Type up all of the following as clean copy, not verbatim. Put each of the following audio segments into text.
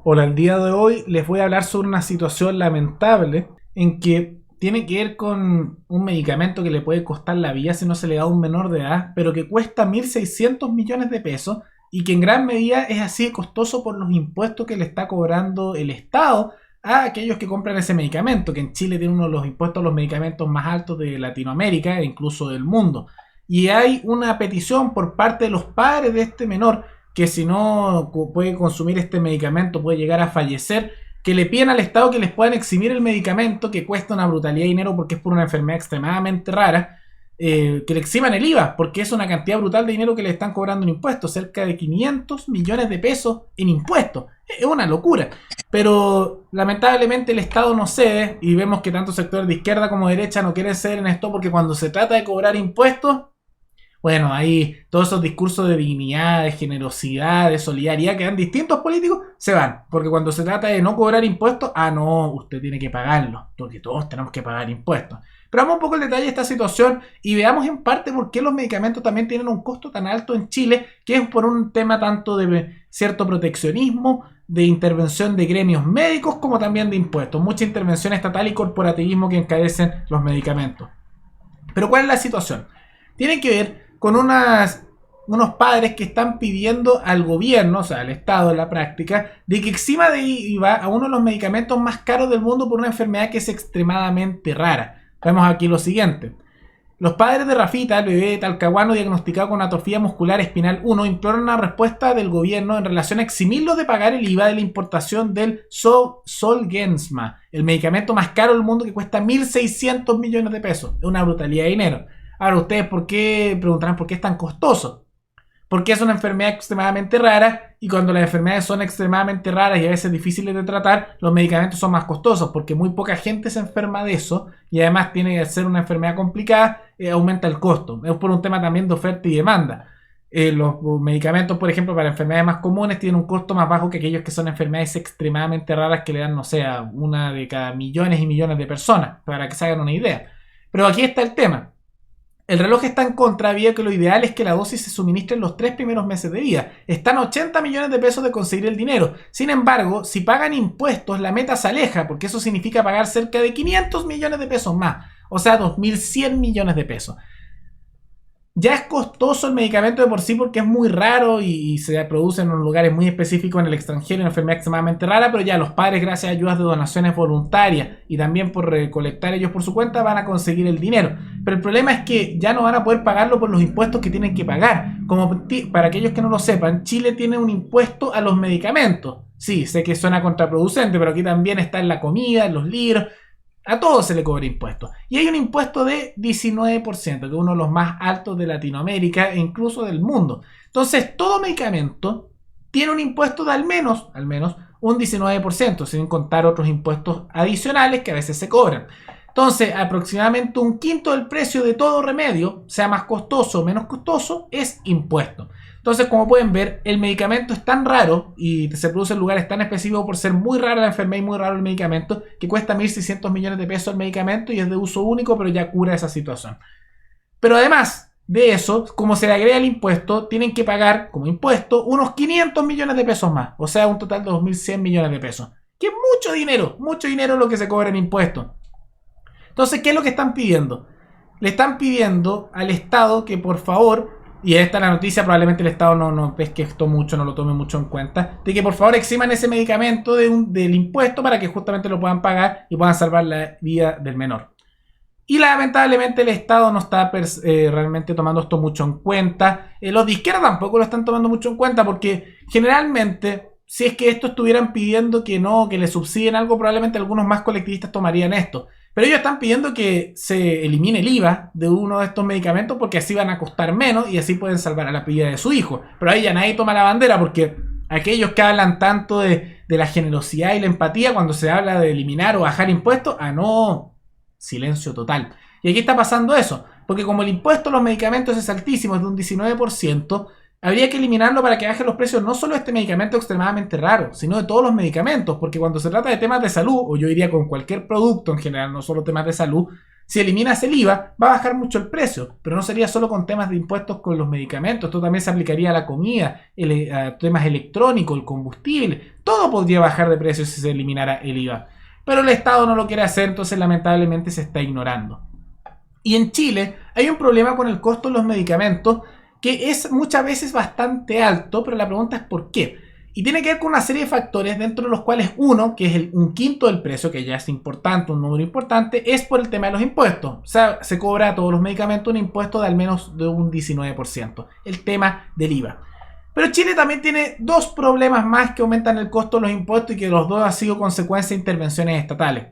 Hola, el día de hoy les voy a hablar sobre una situación lamentable en que tiene que ver con un medicamento que le puede costar la vida si no se le da a un menor de edad, pero que cuesta 1.600 millones de pesos y que en gran medida es así de costoso por los impuestos que le está cobrando el Estado a aquellos que compran ese medicamento, que en Chile tiene uno de los impuestos a los medicamentos más altos de Latinoamérica e incluso del mundo. Y hay una petición por parte de los padres de este menor que si no puede consumir este medicamento puede llegar a fallecer, que le piden al Estado que les puedan eximir el medicamento, que cuesta una brutalidad de dinero porque es por una enfermedad extremadamente rara, que le eximan el IVA, porque es una cantidad brutal de dinero que le están cobrando en impuestos, cerca de 500 millones de pesos en impuestos. Es una locura. Pero lamentablemente el Estado no cede y vemos que tanto sectores de izquierda como de derecha no quieren ceder en esto porque cuando se trata de cobrar impuestos, bueno, ahí todos esos discursos de dignidad, de generosidad, de solidaridad que dan distintos políticos, se van. Porque cuando se trata de no cobrar impuestos, no, usted tiene que pagarlo. Porque todos tenemos que pagar impuestos. Pero vamos un poco el detalle de esta situación y veamos en parte por qué los medicamentos también tienen un costo tan alto en Chile, que es por un tema tanto de cierto proteccionismo, de intervención de gremios médicos, como también de impuestos. Mucha intervención estatal y corporativismo que encarecen los medicamentos. Pero ¿cuál es la situación? Tiene que ver con unos padres que están pidiendo al gobierno, o sea, al Estado en la práctica, de que exima de IVA a uno de los medicamentos más caros del mundo por una enfermedad que es extremadamente rara. Vemos aquí lo siguiente. Los padres de Rafita, el bebé talcahuano diagnosticado con atrofia muscular espinal 1, imploran una respuesta del gobierno en relación a eximirlos de pagar el IVA de la importación del Zolgensma, el medicamento más caro del mundo que cuesta 1.600 millones de pesos. Es una brutalidad de dinero. Ahora ustedes preguntarán por qué es tan costoso. Porque es una enfermedad extremadamente rara y cuando las enfermedades son extremadamente raras y a veces difíciles de tratar, los medicamentos son más costosos porque muy poca gente se enferma de eso y además tiene que ser una enfermedad complicada, aumenta el costo. Es por un tema también de oferta y demanda. Los medicamentos, por ejemplo, para enfermedades más comunes tienen un costo más bajo que aquellos que son enfermedades extremadamente raras que le dan, no sé, a una de cada millones y millones de personas, para que se hagan una idea. Pero aquí está el tema. El reloj está en contra, debido a que lo ideal es que la dosis se suministre en los 3 primeros meses de vida. Están a 80 millones de pesos de conseguir el dinero. Sin embargo, si pagan impuestos, la meta se aleja, porque eso significa pagar cerca de 500 millones de pesos más. O sea, 2.100 millones de pesos. Ya es costoso el medicamento de por sí porque es muy raro y se produce en lugares muy específicos en el extranjero, una enfermedad extremadamente rara, pero ya los padres, gracias a ayudas de donaciones voluntarias y también por recolectar ellos por su cuenta, van a conseguir el dinero. Pero el problema es que ya no van a poder pagarlo por los impuestos que tienen que pagar. Como para aquellos que no lo sepan, Chile tiene un impuesto a los medicamentos. Sí, sé que suena contraproducente, pero aquí también está en la comida, en los libros. A todo se le cobra impuestos. Y hay un impuesto de 19%, que es uno de los más altos de Latinoamérica e incluso del mundo. Entonces, todo medicamento tiene un impuesto de al menos un 19%, sin contar otros impuestos adicionales que a veces se cobran. Entonces, aproximadamente un quinto del precio de todo remedio, sea más costoso o menos costoso, es impuesto. Entonces, como pueden ver, el medicamento es tan raro y se produce en lugares tan específicos por ser muy rara la enfermedad y muy raro el medicamento, que cuesta 1.600 millones de pesos el medicamento y es de uso único, pero ya cura esa situación. Pero además de eso, como se le agrega el impuesto, tienen que pagar como impuesto unos 500 millones de pesos más, o sea, un total de 2.100 millones de pesos. Que es mucho dinero lo que se cobra en impuestos. Entonces, ¿qué es lo que están pidiendo? Le están pidiendo al Estado que por favor, y esta es la noticia, probablemente el Estado no pesque esto mucho, no lo tome mucho en cuenta, de que por favor eximan ese medicamento del impuesto para que justamente lo puedan pagar y puedan salvar la vida del menor. Y lamentablemente el Estado no está realmente tomando esto mucho en cuenta. Los de izquierda tampoco lo están tomando mucho en cuenta porque generalmente, si es que esto estuvieran pidiendo que no, que le subsidien algo, probablemente algunos más colectivistas tomarían esto. Pero ellos están pidiendo que se elimine el IVA de uno de estos medicamentos porque así van a costar menos y así pueden salvar a la vida de su hijo. Pero ahí ya nadie toma la bandera porque aquellos que hablan tanto de la generosidad y la empatía cuando se habla de eliminar o bajar impuestos, no, silencio total. Y aquí está pasando eso, porque como el impuesto a los medicamentos es altísimo, es de un 19%, habría que eliminarlo para que bajen los precios no solo de este medicamento extremadamente raro, sino de todos los medicamentos, porque cuando se trata de temas de salud, o yo diría con cualquier producto en general, no solo temas de salud, Si eliminas el IVA, va a bajar mucho el precio, pero no sería solo con temas de impuestos con los medicamentos, esto también se aplicaría a la comida, a temas electrónicos, el combustible, todo podría bajar de precio si se eliminara el IVA. Pero el Estado no lo quiere hacer, entonces lamentablemente se está ignorando. Y en Chile hay un problema con el costo de los medicamentos que es muchas veces bastante alto, pero la pregunta es ¿por qué? Y tiene que ver con una serie de factores, dentro de los cuales uno, que es un quinto del precio, que ya es importante, un número importante, es por el tema de los impuestos. O sea, se cobra a todos los medicamentos un impuesto de al menos de un 19%, el tema del IVA. Pero Chile también tiene dos problemas más que aumentan el costo de los impuestos y que los dos han sido consecuencia de intervenciones estatales.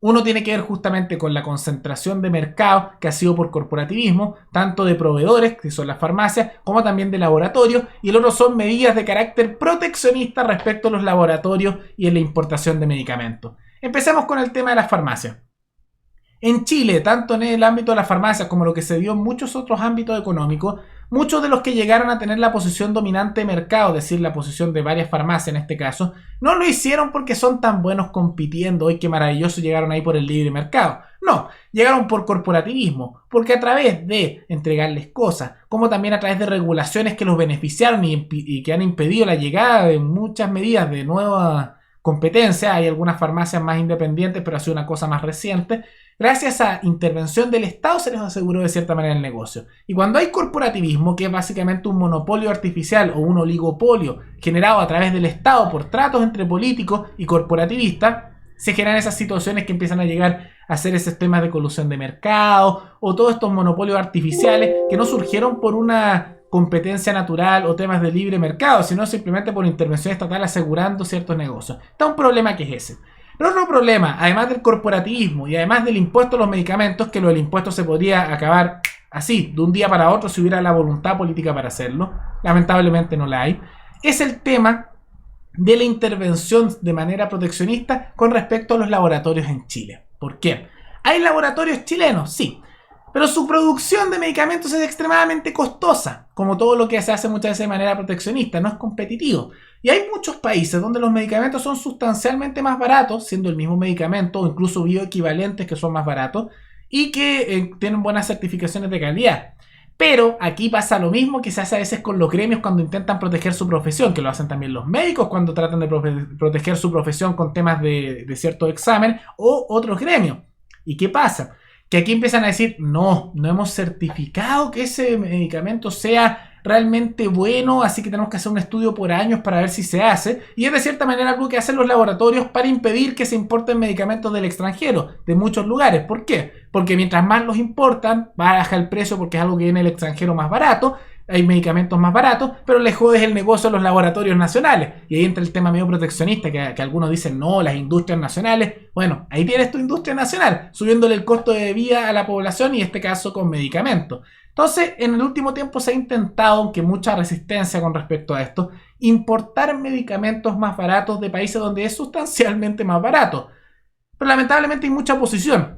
Uno tiene que ver justamente con la concentración de mercado que ha sido por corporativismo, tanto de proveedores, que son las farmacias, como también de laboratorios, y el otro son medidas de carácter proteccionista respecto a los laboratorios y en la importación de medicamentos. Empecemos con el tema de las farmacias. En Chile, tanto en el ámbito de las farmacias como lo que se dio en muchos otros ámbitos económicos, muchos de los que llegaron a tener la posición dominante de mercado, es decir, la posición de varias farmacias en este caso, no lo hicieron porque son tan buenos compitiendo, hoy qué maravilloso llegaron ahí por el libre mercado. No, llegaron por corporativismo, porque a través de entregarles cosas, como también a través de regulaciones que los beneficiaron y que han impedido la llegada de muchas medidas de nueva competencia, hay algunas farmacias más independientes, pero ha sido una cosa más reciente. Gracias a intervención del Estado se les aseguró de cierta manera el negocio. Y cuando hay corporativismo, que es básicamente un monopolio artificial o un oligopolio generado a través del Estado por tratos entre políticos y corporativistas, se generan esas situaciones que empiezan a llegar a ser esos temas de colusión de mercado o todos estos monopolios artificiales que no surgieron por una competencia natural o temas de libre mercado, sino simplemente por intervención estatal asegurando ciertos negocios. Está un problema que es ese. El otro problema, además del corporativismo y además del impuesto a los medicamentos, que lo del impuesto se podría acabar así, de un día para otro, si hubiera la voluntad política para hacerlo, lamentablemente no la hay, es el tema de la intervención de manera proteccionista con respecto a los laboratorios en Chile. ¿Por qué? ¿Hay laboratorios chilenos? Sí. Pero su producción de medicamentos es extremadamente costosa, como todo lo que se hace muchas veces de manera proteccionista, no es competitivo. Y hay muchos países donde los medicamentos son sustancialmente más baratos, siendo el mismo medicamento o incluso bioequivalentes que son más baratos y que tienen buenas certificaciones de calidad. Pero aquí pasa lo mismo que se hace a veces con los gremios cuando intentan proteger su profesión, que lo hacen también los médicos cuando tratan de proteger su profesión con temas de cierto examen o otros gremios. ¿Y qué pasa? Que aquí empiezan a decir, no hemos certificado que ese medicamento sea realmente bueno, así que tenemos que hacer un estudio por años para ver si se hace. Y es de cierta manera algo que hacen los laboratorios para impedir que se importen medicamentos del extranjero, de muchos lugares. ¿Por qué? Porque mientras más los importan, baja el precio porque es algo que viene del extranjero más barato. Hay medicamentos más baratos, pero le jodes el negocio a los laboratorios nacionales. Y ahí entra el tema medio proteccionista, que algunos dicen, no, las industrias nacionales. Bueno, ahí tienes tu industria nacional, subiéndole el costo de vida a la población y en este caso con medicamentos. Entonces, en el último tiempo se ha intentado, aunque mucha resistencia con respecto a esto, importar medicamentos más baratos de países donde es sustancialmente más barato. Pero lamentablemente hay mucha oposición.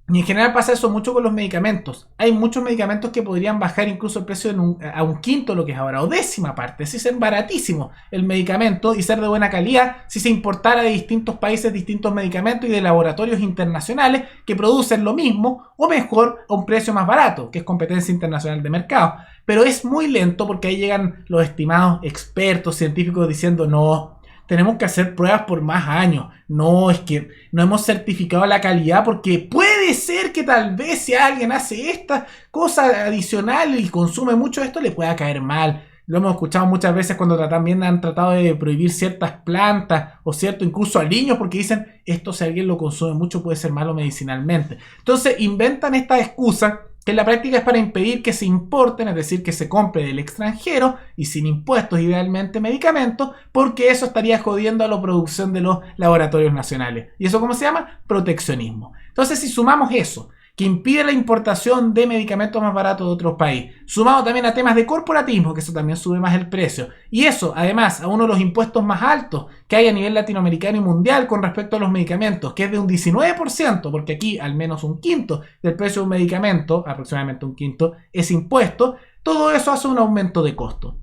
Y en general pasa eso mucho con los medicamentos. Hay muchos medicamentos que podrían bajar incluso el precio a un quinto de lo que es ahora, o décima parte, si es baratísimo el medicamento y ser de buena calidad, si se importara de distintos países distintos medicamentos y de laboratorios internacionales que producen lo mismo o mejor a un precio más barato, que es competencia internacional de mercado. Pero es muy lento porque ahí llegan los estimados expertos científicos diciendo no, tenemos que hacer pruebas por más años. No, es que no hemos certificado la calidad porque puede ser que tal vez si alguien hace esta cosa adicional y consume mucho esto le pueda caer mal. Lo hemos escuchado muchas veces cuando también han tratado de prohibir ciertas plantas o cierto incluso aliños porque dicen esto si alguien lo consume mucho puede ser malo medicinalmente. Entonces inventan esta excusa que en la práctica es para impedir que se importen, es decir, que se compre del extranjero y sin impuestos idealmente medicamentos, porque eso estaría jodiendo a la producción de los laboratorios nacionales. ¿Y eso cómo se llama? Proteccionismo. Entonces, si sumamos eso, que impide la importación de medicamentos más baratos de otros países, sumado también a temas de corporatismo, que eso también sube más el precio, y eso, además, a uno de los impuestos más altos que hay a nivel latinoamericano y mundial con respecto a los medicamentos, que es de un 19%, porque aquí al menos un quinto del precio de un medicamento, aproximadamente un quinto, es impuesto, todo eso hace un aumento de costo.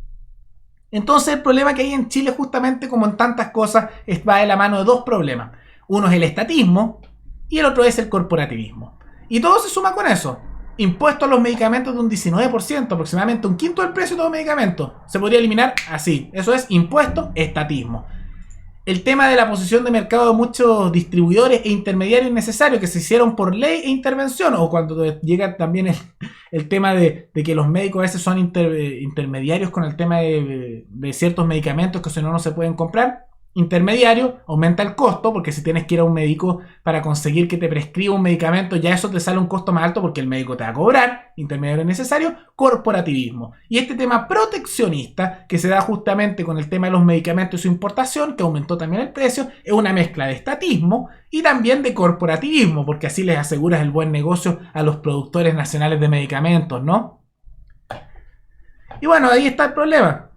Entonces el problema que hay en Chile, justamente como en tantas cosas, va de la mano de dos problemas. Uno es el estatismo y el otro es el corporativismo. Y todo se suma con eso. Impuesto a los medicamentos de un 19%, aproximadamente un quinto del precio de todo medicamento. Se podría eliminar así. Eso es impuesto, estatismo. El tema de la posición de mercado de muchos distribuidores e intermediarios innecesarios que se hicieron por ley e intervención, o cuando llega también el tema de que los médicos a veces son intermediarios con el tema de ciertos medicamentos que si no se pueden comprar. Intermediario, aumenta el costo, porque si tienes que ir a un médico para conseguir que te prescriba un medicamento, ya eso te sale un costo más alto porque el médico te va a cobrar. Intermediario necesario, corporativismo. Y este tema proteccionista, que se da justamente con el tema de los medicamentos y su importación, que aumentó también el precio, es una mezcla de estatismo y también de corporativismo, porque así les aseguras el buen negocio a los productores nacionales de medicamentos, ¿no? Y bueno, ahí está el problema.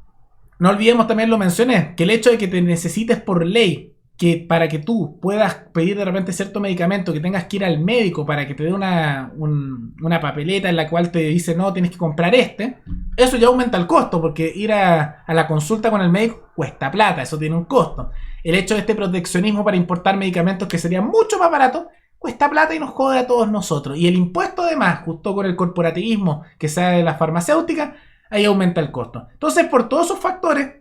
No olvidemos, también lo mencioné, que el hecho de que te necesites por ley, que para que tú puedas pedir de repente cierto medicamento, que tengas que ir al médico para que te dé una papeleta en la cual te dice no, tienes que comprar eso ya aumenta el costo, porque ir a la consulta con el médico cuesta plata, eso tiene un costo. El hecho de este proteccionismo para importar medicamentos que serían mucho más baratos, cuesta plata y nos jode a todos nosotros. Y el impuesto además, justo con el corporativismo que sea de las farmacéuticas, ahí aumenta el costo. Entonces, por todos esos factores,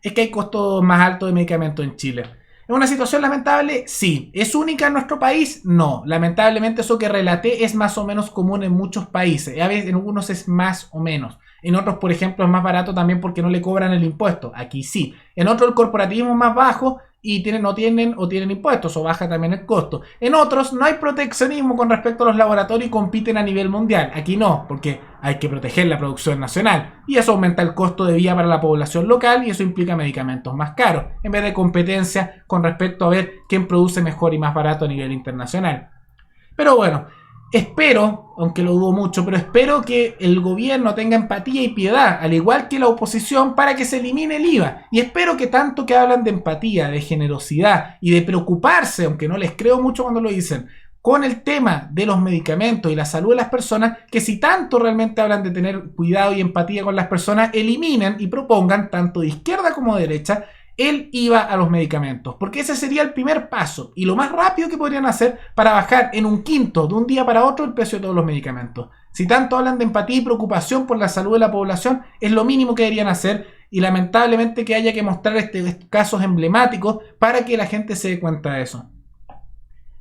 es que hay costos más altos de medicamentos en Chile. ¿Es una situación lamentable? Sí. ¿Es única en nuestro país? No. Lamentablemente eso que relaté es más o menos común en muchos países. A veces en algunos es más o menos. En otros, por ejemplo, es más barato también porque no le cobran el impuesto. Aquí sí. En otros el corporativismo es más bajo y no tienen impuestos o baja también el costo. En otros no hay proteccionismo con respecto a los laboratorios y compiten a nivel mundial. Aquí no, porque hay que proteger la producción nacional y eso aumenta el costo de vida para la población local y eso implica medicamentos más caros en vez de competencia con respecto a ver quién produce mejor y más barato a nivel internacional. Pero bueno, espero, aunque lo dudo mucho, pero espero que el gobierno tenga empatía y piedad, al igual que la oposición, para que se elimine el IVA. Y espero que tanto que hablan de empatía, de generosidad y de preocuparse, aunque no les creo mucho cuando lo dicen, con el tema de los medicamentos y la salud de las personas, que si tanto realmente hablan de tener cuidado y empatía con las personas, eliminen y propongan, tanto de izquierda como de derecha, el IVA a los medicamentos, porque ese sería el primer paso y lo más rápido que podrían hacer para bajar en un quinto de un día para otro el precio de todos los medicamentos. Si tanto hablan de empatía y preocupación por la salud de la población, es lo mínimo que deberían hacer y lamentablemente que haya que mostrar estos casos emblemáticos para que la gente se dé cuenta de eso.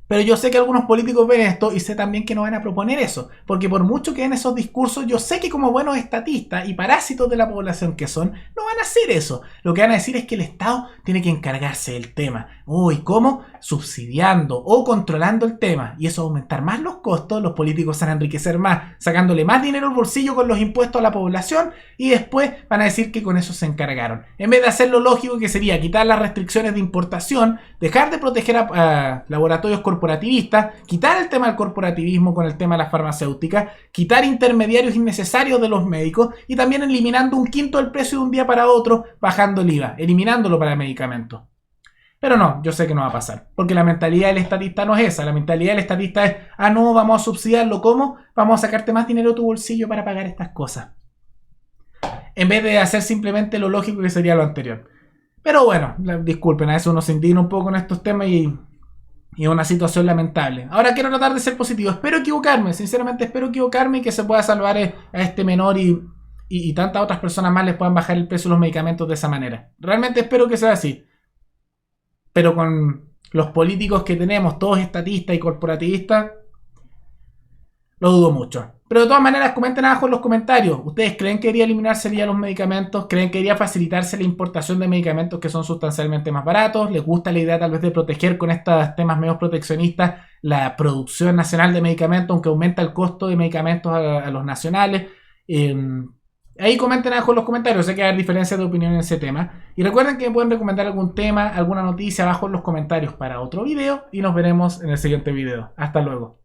Pero yo sé que algunos políticos ven esto y sé también que no van a proponer eso, porque por mucho que den esos discursos, yo sé que como buenos estatistas y parásitos de la población que son, no van a hacer eso. Lo que van a decir es que el Estado tiene que encargarse del tema. ¿Y cómo? Subsidiando o controlando el tema. Y eso va a aumentar más los costos, los políticos se van a enriquecer más, sacándole más dinero al bolsillo con los impuestos a la población y después van a decir que con eso se encargaron. En vez de hacer lo lógico que sería quitar las restricciones de importación, dejar de proteger a laboratorios corporativistas, quitar el tema del corporativismo con el tema de las farmacéuticas, quitar intermediarios innecesarios de los médicos y también eliminando un quinto del precio de un día para otro, bajando el IVA, eliminándolo para medicamentos. Pero no, yo sé que no va a pasar, porque la mentalidad del estatista no es esa. La mentalidad del estatista es, no, vamos a subsidiarlo. ¿Cómo? Vamos a sacarte más dinero de tu bolsillo para pagar estas cosas. En vez de hacer simplemente lo lógico que sería lo anterior. Pero bueno, disculpen, a veces uno se indigna un poco con estos temas y es una situación lamentable. Ahora quiero tratar de ser positivo. Espero equivocarme, sinceramente espero equivocarme y que se pueda salvar a este menor y tantas otras personas más les puedan bajar el precio de los medicamentos de esa manera. Realmente espero que sea así. Pero con los políticos que tenemos, todos estatistas y corporativistas, lo dudo mucho. Pero de todas maneras, comenten abajo en los comentarios. ¿Ustedes creen que debería eliminarse ya los medicamentos? ¿Creen que debería facilitarse la importación de medicamentos que son sustancialmente más baratos? ¿Les gusta la idea tal vez de proteger con estos temas medio proteccionistas la producción nacional de medicamentos, aunque aumenta el costo de medicamentos a los nacionales? Ahí comenten abajo en los comentarios, sé que hay diferencias de opinión en ese tema. Y recuerden que me pueden recomendar algún tema, alguna noticia abajo en los comentarios para otro video. Y nos veremos en el siguiente video. Hasta luego.